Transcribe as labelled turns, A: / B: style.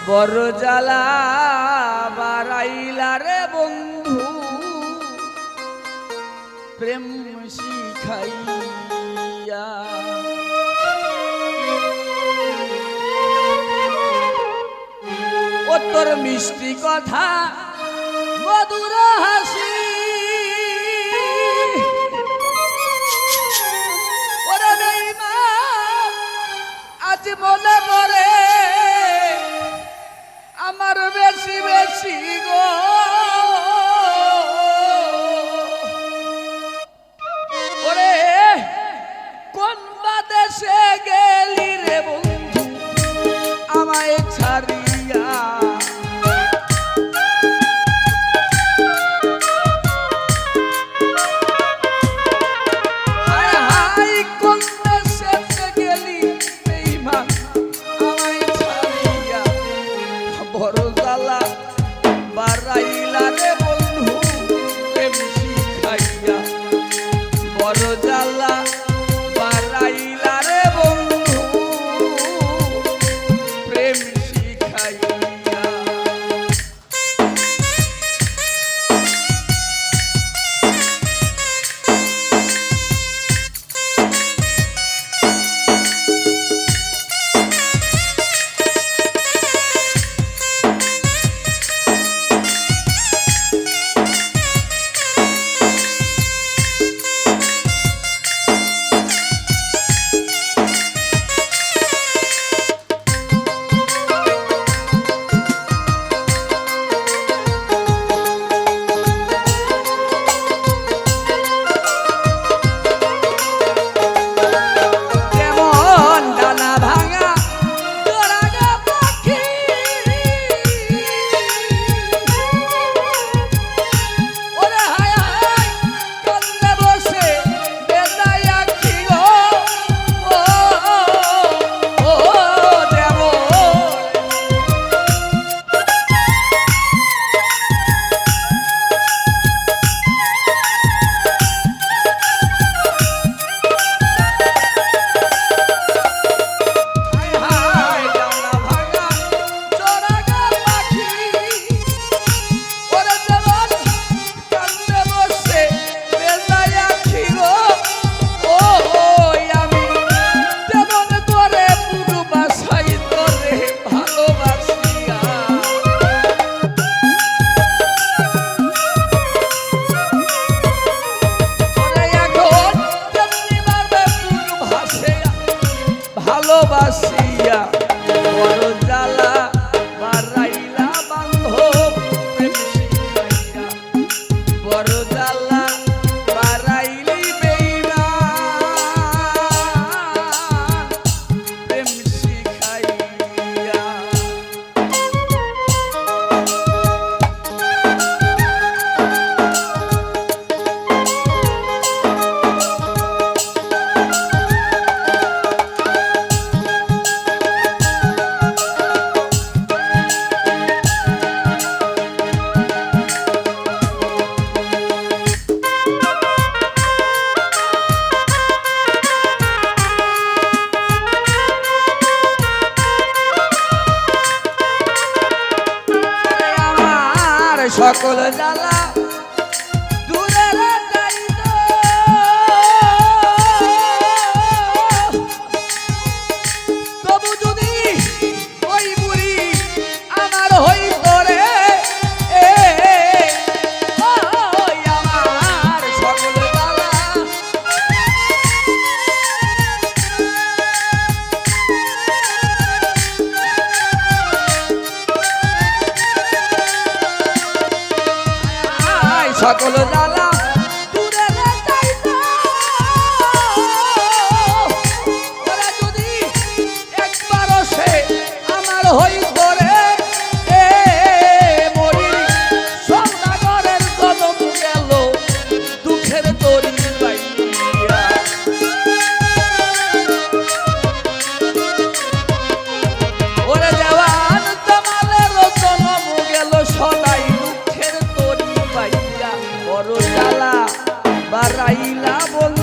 A: বড় জ্বালা বাড়াইলা রে বন্ধু প্রেম শিখাইয়া। ও তোর মিষ্টি কথা মধুর হাসি ওরে বেঈমান আজ মনে পড়ে আমার বেশি বেশি গো। ওরে কোন বাদেশে গেলি রে বন্ধু আমায় ছাড়িয়া। হায় হায় কোন দেশে গেলি বেঈমান আমায় ছাড়িয়া। বড় জ্বালা বাড়াইলা রে বন্ধু প্রেম শিখাইয়া। বড় জ্বালা বাড়াইলা রে বন্ধু প্রেম শিখাইয়া। ভালোবাসিয়া বড় জ্বালা বাড়াইলা বান্ধব প্রেম শিখাইয়া। বড় জ্বালা বাড়াইলি বেঈমান প্রেম শিখাইয়া। সকল জ্বালা দূরে যাইত তবু যদি ওই বুড়ি আমার হইত রে আমার সকল জ্বালা সকল জ্বালা দূরে যাইত ওরা যদি একবার সে আমার হইত রে মরি সওদাগরের কদম গেল দুঃখের তরি পাইয়া। ওরে দেওয়ান জামালের জনম গেল সদাই দুঃখের তরি পাইয়া। বড় জ্বালা বাড়াইলা বল